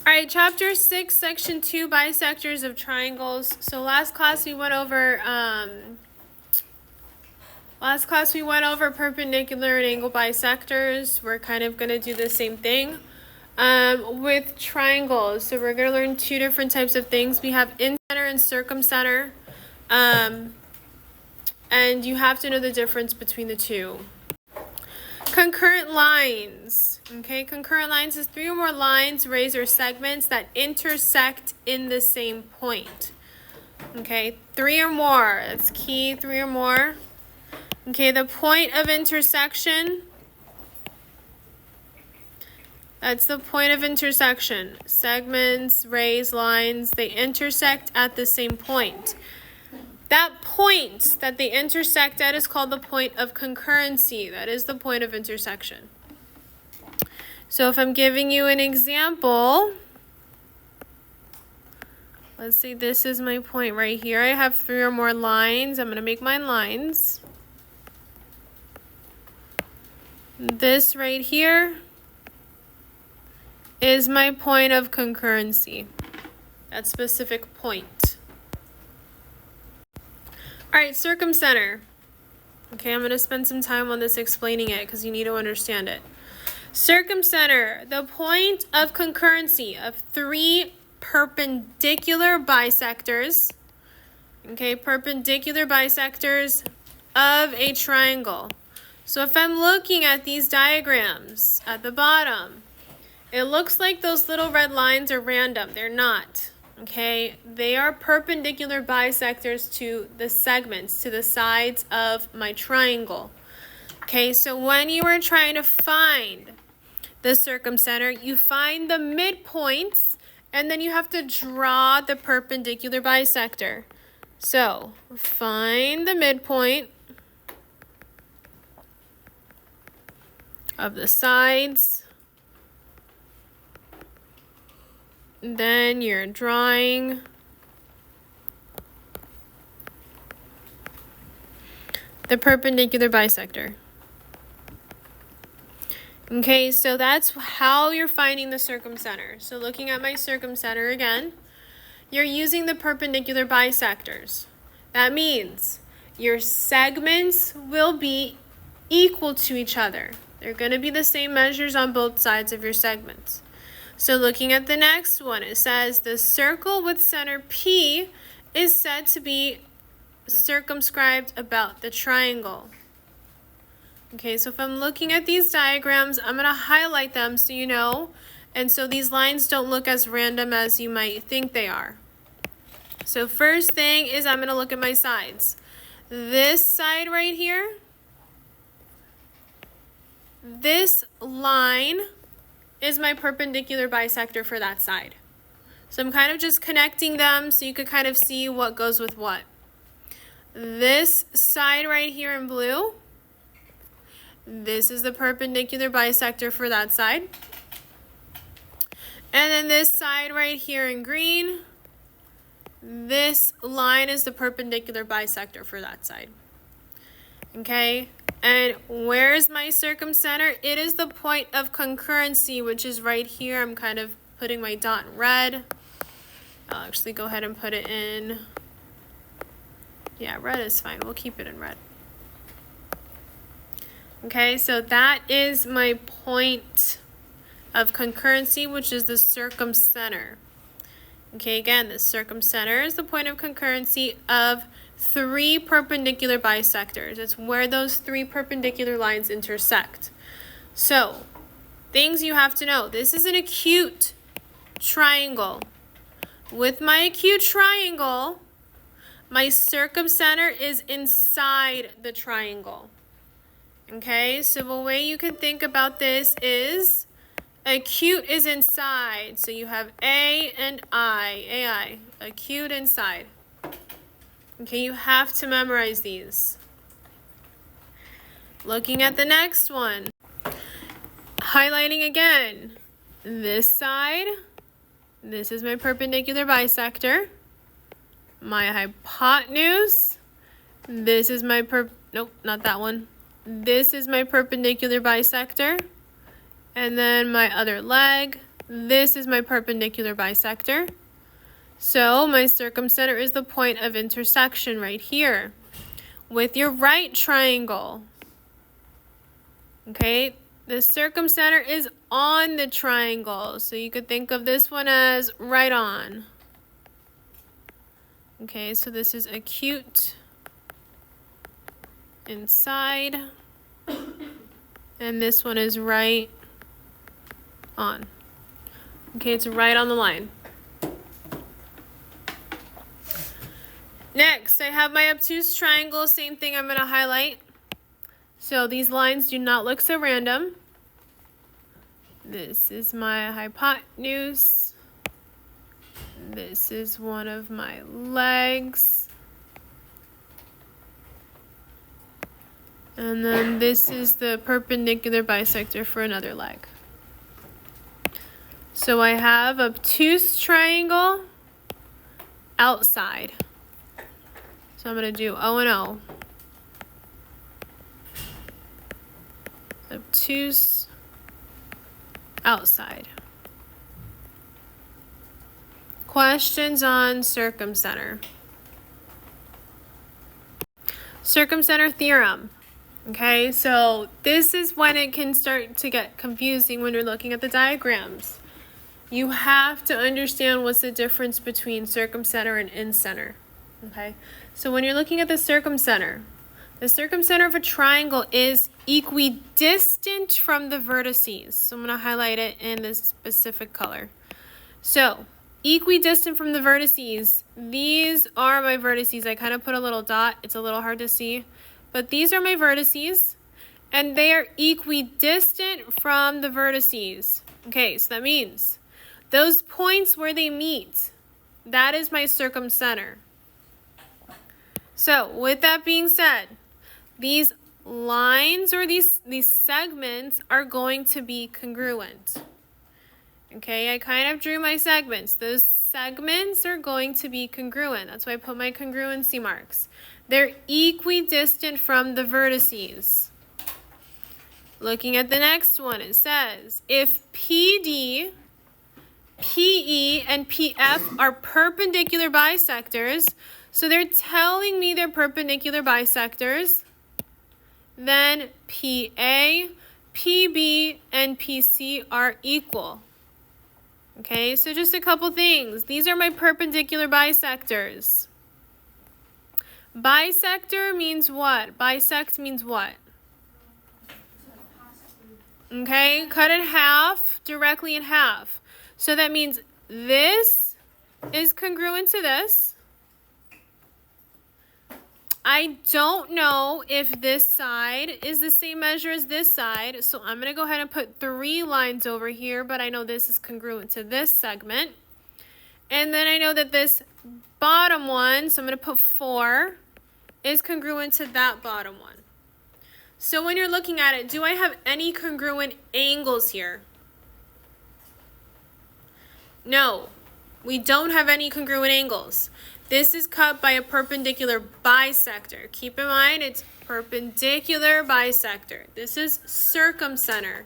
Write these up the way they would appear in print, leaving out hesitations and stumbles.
All right, chapter 6, section 2, bisectors of triangles. So last class we went over perpendicular and angle bisectors. We're kind of going to do the same thing with triangles. So we're going to learn two different types of things. We have incenter and circumcenter. And you have to know the difference between the two. Concurrent lines. Okay, concurrent lines is three or more lines, rays, or segments that intersect in the same point. Okay, three or more. That's key, three or more. Okay, the point of intersection. That's the point of intersection. Segments, rays, lines, they intersect at the same point. That point that they intersect at is called the point of concurrency. That is the point of intersection. So if I'm giving you an example, let's say this is my point right here. I have three or more lines. I'm going to make mine lines. This right here is my point of concurrency. That specific point. All right, circumcenter. Okay, I'm going to spend some time on this explaining it because you need to understand it. Circumcenter, the point of concurrency of three perpendicular bisectors. Okay, perpendicular bisectors of a triangle. So if I'm looking at these diagrams at the bottom, it looks like those little red lines are random. They're not. Okay, they are perpendicular bisectors to the segments, to the sides of my triangle. Okay, so when you are trying to find the circumcenter, you find the midpoints, and then you have to draw the perpendicular bisector. So, find the midpoint of the sides. Then you're drawing the perpendicular bisector. Okay, so that's how you're finding the circumcenter. So looking at my circumcenter again, you're using the perpendicular bisectors. That means your segments will be equal to each other. They're going to be the same measures on both sides of your segments. So looking at the next one, it says the circle with center P is said to be circumscribed about the triangle. Okay, so if I'm looking at these diagrams, I'm going to highlight them so you know, and so these lines don't look as random as you might think they are. So first thing is I'm going to look at my sides. This side right here, this line is my perpendicular bisector for that side. So I'm kind of just connecting them so you could kind of see what goes with what. This side right here in blue, this is the perpendicular bisector for that side. And then this side right here in green, this line is the perpendicular bisector for that side. Okay, and where is my circumcenter? It is the point of concurrency, which is right here. I'm kind of putting my dot in red. I'll actually go ahead and put it in. Yeah, red is fine. We'll keep it in red. Okay, so that is my point of concurrency, which is the circumcenter. Okay, again, the circumcenter is the point of concurrency of three perpendicular bisectors. It's where those three perpendicular lines intersect. So, things you have to know. This is an acute triangle. With my acute triangle, my circumcenter is inside the triangle. Okay, so the way you can think about this is acute is inside. So you have A and AI, acute inside. Okay, you have to memorize these. Looking at the next one. Highlighting again. This side, this is my perpendicular bisector. My hypotenuse, this is my nope, not that one. This is my perpendicular bisector. And then my other leg, This is my perpendicular bisector. So my circumcenter is the point of intersection right here with your right triangle. Okay, the circumcenter is on the triangle, so you could think of this one as right on. Okay, so this is acute inside, and this one is right on. Okay, it's right on the line. Next, I have my obtuse triangle. Same thing I'm going to highlight. So these lines do not look so random. This is my hypotenuse. This is one of my legs. And then this is the perpendicular bisector for another leg. So I have obtuse triangle outside. So I'm going to do O and O. Obtuse outside. Questions on circumcenter. Circumcenter theorem. Okay, so this is when it can start to get confusing when you're looking at the diagrams. You have to understand what's the difference between circumcenter and incenter. Okay, so when you're looking at the circumcenter of a triangle is equidistant from the vertices. So I'm going to highlight it in this specific color. So equidistant from the vertices, these are my vertices. I kind of put a little dot. It's a little hard to see, but these are my vertices, and they are equidistant from the vertices. Okay, so that means those points where they meet, that is my circumcenter. So with that being said, these lines or these segments are going to be congruent. Okay, I kind of drew my segments. Those segments are going to be congruent. That's why I put my congruency marks. They're equidistant from the vertices. Looking at the next one, it says, if PD, PE, and PF are perpendicular bisectors, so they're telling me they're perpendicular bisectors, then PA, PB, and PC are equal. Okay, so just a couple things. These are my perpendicular bisectors. Bisector means what? Bisect means what? Okay, cut in half, directly in half. So that means this is congruent to this. I don't know if this side is the same measure as this side, so I'm going to go ahead and put 3 lines over here, but I know this is congruent to this segment. And then I know that this bottom one, so I'm going to put 4, is congruent to that bottom one. So when you're looking at it, do I have any congruent angles here? No, we don't have any congruent angles. This is cut by a perpendicular bisector. Keep in mind, it's perpendicular bisector. This is circumcenter.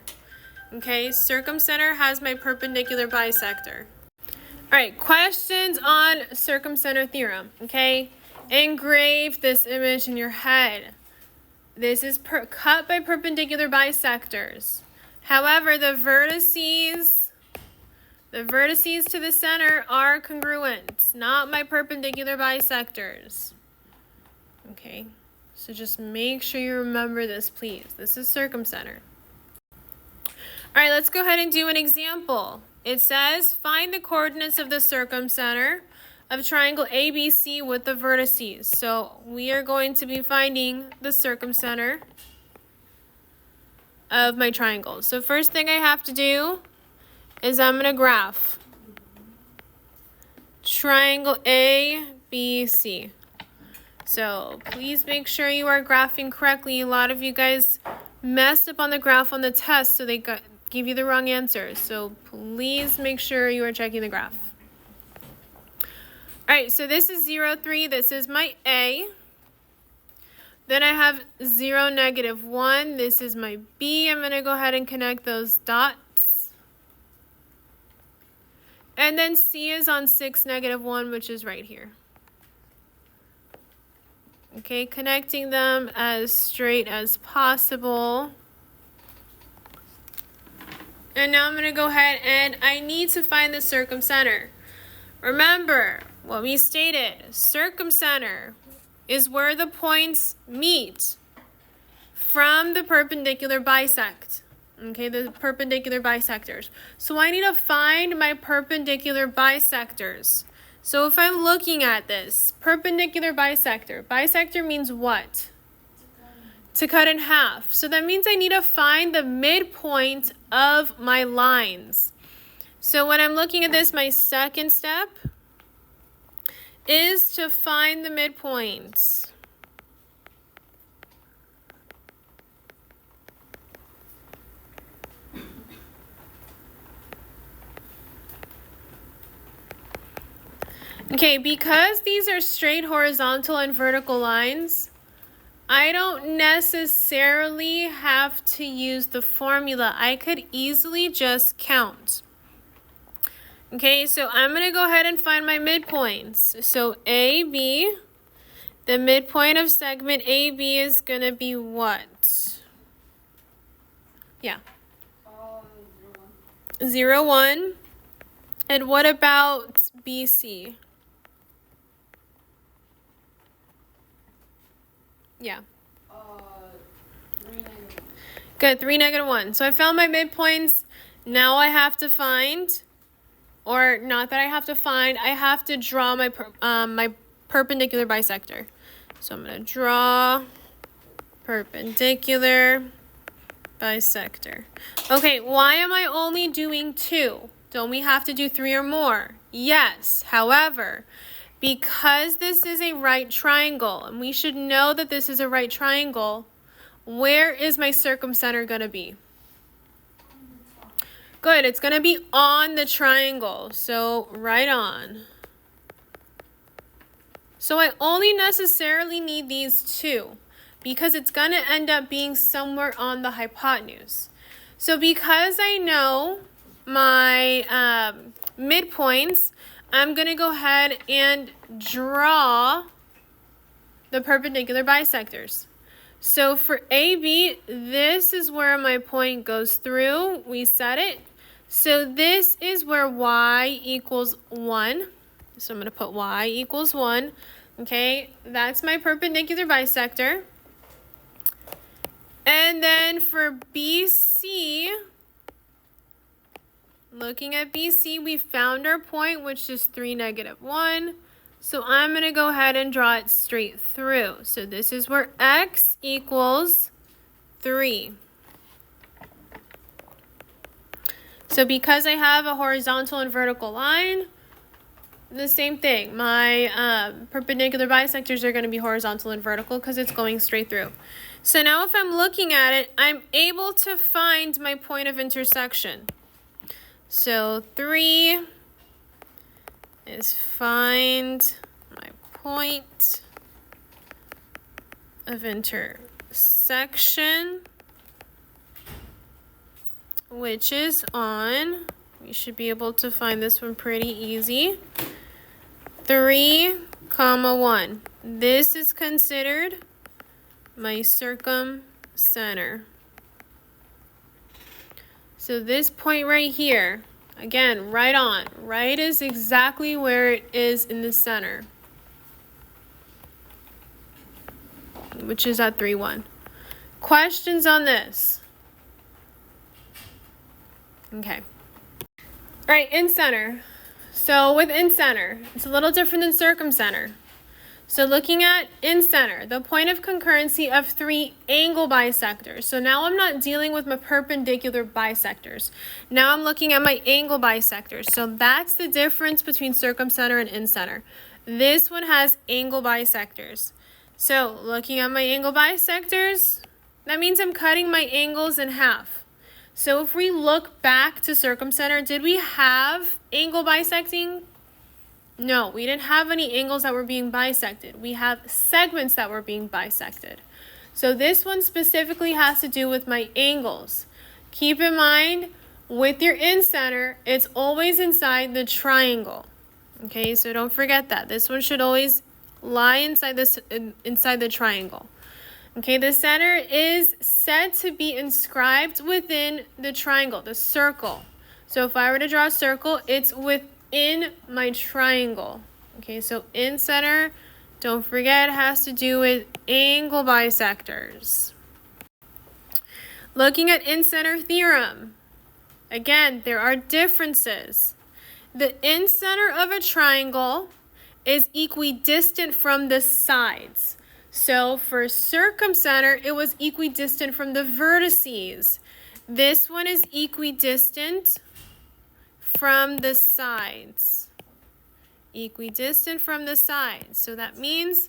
Okay, circumcenter has my perpendicular bisector. All right, questions on circumcenter theorem. Okay, engrave this image in your head. This is cut by perpendicular bisectors. However, the vertices to the center are congruent, not my perpendicular bisectors. Okay, so just make sure you remember this, please. This is circumcenter. All right, let's go ahead and do an example. It says, find the coordinates of the circumcenter of triangle ABC with the vertices. So we are going to be finding the circumcenter of my triangle. So first thing I have to do is I'm going to graph triangle ABC. So please make sure you are graphing correctly. A lot of you guys messed up on the graph on the test, so they give you the wrong answer. So please make sure you are checking the graph. All right, so this is 0, 3. This is my A. Then I have 0, -1. This is my B. I'm going to go ahead and connect those dots. And then C is on 6, -1, which is right here. Okay, connecting them as straight as possible. And now I'm going to go ahead and I need to find the circumcenter. Remember what we stated, circumcenter is where the points meet from the perpendicular bisect. Okay, the perpendicular bisectors. So I need to find my perpendicular bisectors. So if I'm looking at this, perpendicular bisector, bisector means what? To cut in half. So that means I need to find the midpoint of my lines. So when I'm looking at this, my second step is to find the midpoints. Okay, because these are straight horizontal and vertical lines, I don't necessarily have to use the formula. I could easily just count. Okay, so I'm going to go ahead and find my midpoints. So AB, the midpoint of segment AB is going to be what? Yeah. 0, 1. And what about BC? Yeah. 3, -1. Good, 3, -1. So I found my midpoints. Now I have to find, or not that I have to find, I have to draw my my perpendicular bisector. So I'm going to draw perpendicular bisector. Okay, why am I only doing 2? Don't we have to do 3 or more? Yes, however, because this is a right triangle, and we should know that this is a right triangle, where is my circumcenter going to be? Good, it's going to be on the triangle, so right on. So I only necessarily need these 2, because it's going to end up being somewhere on the hypotenuse. So because I know my midpoints, I'm going to go ahead and draw the perpendicular bisectors. So for AB, this is where my point goes through. We set it. So this is where y equals 1. So I'm going to put y equals 1. Okay, that's my perpendicular bisector. And then for BC, looking at BC, we found our point, which is 3, -1. So I'm going to go ahead and draw it straight through. So this is where x equals 3. So because I have a horizontal and vertical line, the same thing. My perpendicular bisectors are going to be horizontal and vertical because it's going straight through. So now if I'm looking at it, I'm able to find my point of intersection. So 3 is find my point of intersection, which is on, we should be able to find this one pretty easy, 3, 1. This is considered my circumcenter. So this point right here, again, right on. Right is exactly where it is in the center, which is at 3, 1. Questions on this? Okay. All right, in center. So with in center, it's a little different than circumcenter. So looking at in center, the point of concurrency of 3 angle bisectors. So now I'm not dealing with my perpendicular bisectors. Now I'm looking at my angle bisectors. So that's the difference between circumcenter and in center. This one has angle bisectors. So looking at my angle bisectors, that means I'm cutting my angles in half. So if we look back to circumcenter, did we have angle bisecting? No, we didn't have any angles that were being bisected. We have segments that were being bisected. So this one specifically has to do with my angles. Keep in mind, with your in-center, it's always inside the triangle. Okay, so don't forget that. This one should always lie inside the triangle. Okay, the center is said to be inscribed within the triangle, the circle. So if I were to draw a circle, it's within my triangle. Okay, so in center, don't forget, it has to do with angle bisectors. Looking at in-center theorem, again, there are differences. The in-center of a triangle is equidistant from the sides. So for circumcenter, it was equidistant from the vertices. This one is equidistant from the sides. Equidistant from the sides. So that means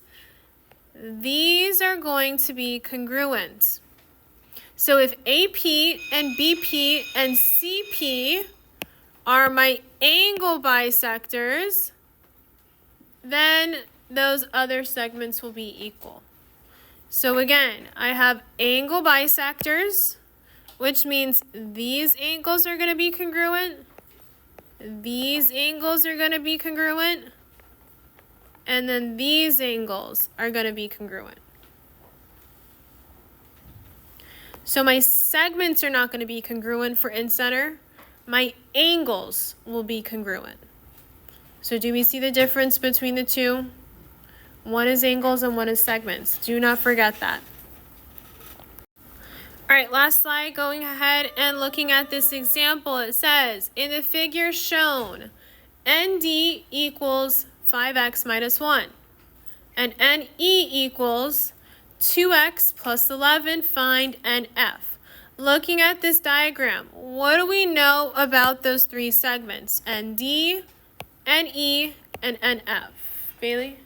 these are going to be congruent. So if AP and BP and CP are my angle bisectors, then those other segments will be equal. So again, I have angle bisectors, which means these angles are going to be congruent. These angles are going to be congruent. And then these angles are going to be congruent. So my segments are not going to be congruent for in-center. My angles will be congruent. So do we see the difference between the two? One is angles and one is segments. Do not forget that. All right, last slide, going ahead and looking at this example. It says, in the figure shown, ND equals 5x minus 1, and NE equals 2x plus 11, find NF. Looking at this diagram, what do we know about those three segments? ND, NE, and NF. Bailey?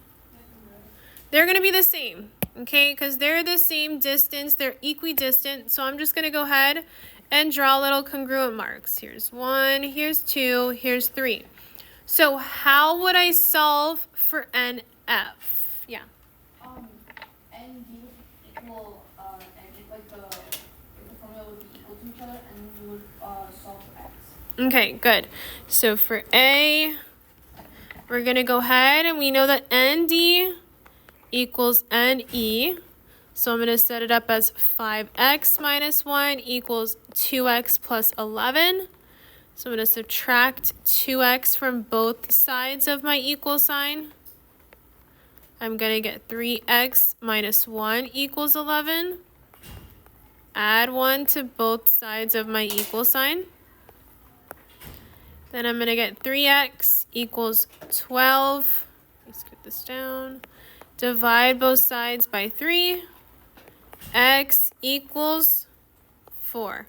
They're going to be the same, okay, because they're the same distance. They're equidistant. So I'm just going to go ahead and draw little congruent marks. Here's 1, here's 2, here's 3. So how would I solve for NF? Yeah. ND equal, and like the formula would be equal to each other, and we would solve for x. Okay, good. So for A, we're going to go ahead and we know that ND equals NE. So I'm going to set it up as 5x minus 1 equals 2x plus 11. So I'm going to subtract 2x from both sides of my equal sign. I'm going to get 3x minus 1 equals 11. Add 1 to both sides of my equal sign. Then I'm going to get 3x equals 12. Let me scoot this down. Divide both sides by 3. X equals 4.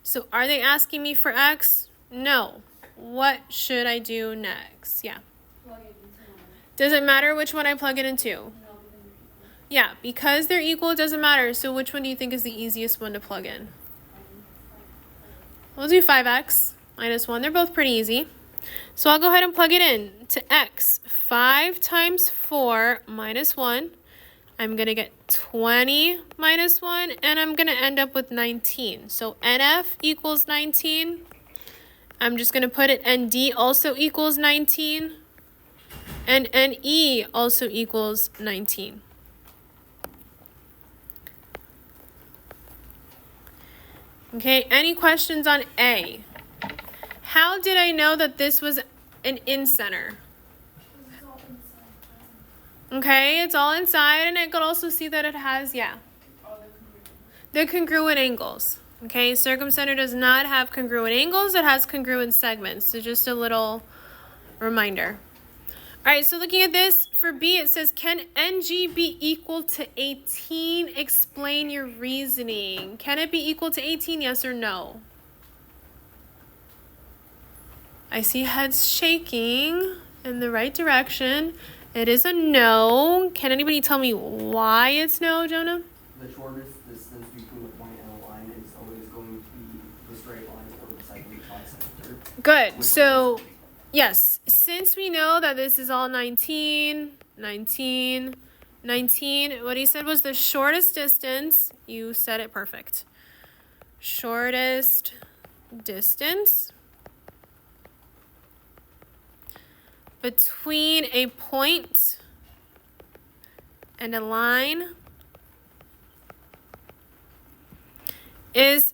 So are they asking me for x? No. What should I do next? Yeah. Plug it into one. Does it matter which one I plug it into? No, because they're equal. Yeah, because they're equal, it doesn't matter. So which one do you think is the easiest one to plug in? We'll do 5x minus 1. They're both pretty easy. So I'll go ahead and plug it in to x. 5 times 4 minus 1. I'm going to get 20 minus 1, and I'm going to end up with 19. So NF equals 19. I'm just going to put it ND also equals 19. And NE also equals 19. Okay, any questions on A? How did I know that this was an in-center? Okay, it's all inside, and I could also see that it has, the congruent angles. Okay, circumcenter does not have congruent angles, it has congruent segments. So just a little reminder. All right, so looking at this, for B, it says, can NG be equal to 18? Explain your reasoning. Can it be equal to 18, yes or no? I see heads shaking in the right direction. It is a no. Can anybody tell me why it's no, Jonah? The shortest distance between a point and a line is always going to be the straight line or the segment bisector. Good. So, yes, since we know that this is all 19, 19, 19, what he said was the shortest distance. You said it perfect. Shortest distance between a point and a line is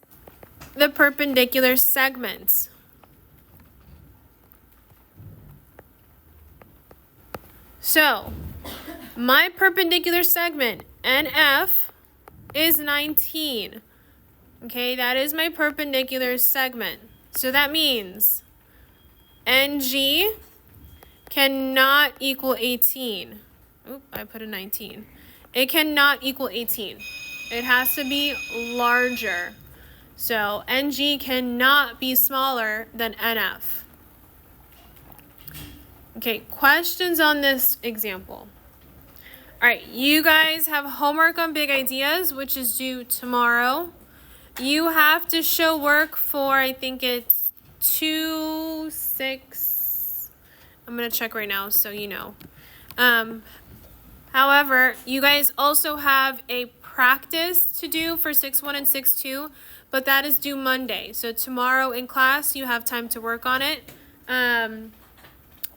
the perpendicular segment. So, my perpendicular segment, NF, is 19. Okay, that is my perpendicular segment. So that means NG cannot equal 18. Oop, I put a 19. It cannot equal 18. It has to be larger. So NG cannot be smaller than NF. Okay, questions on this example? All right, you guys have homework on big ideas, which is due tomorrow. You have to show work for, I think it's 2-6. I'm going to check right now so you know. However, you guys also have a practice to do for 6-1 and 6-2, but that is due Monday. So tomorrow in class, you have time to work on it.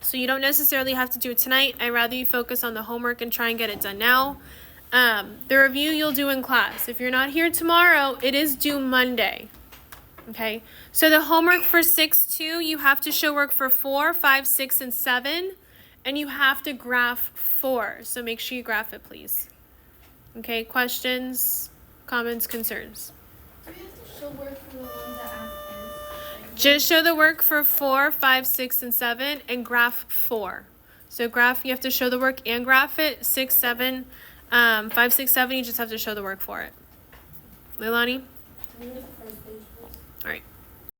So you don't necessarily have to do it tonight. I'd rather you focus on the homework and try and get it done now. The review you'll do in class. If you're not here tomorrow, it is due Monday. Okay? So the homework for 6-2, you have to show work for 4, 5, 6, and 7. And you have to graph 4. So make sure you graph it, please. Okay? Questions, comments, concerns? Do we have to show work for the ones that ask is? Just show the work for 4, 5, 6, and 7 and graph 4. So graph, you have to show the work and graph it. 6, 7, 5, 6, 7, you just have to show the work for it. Leilani? Do we have to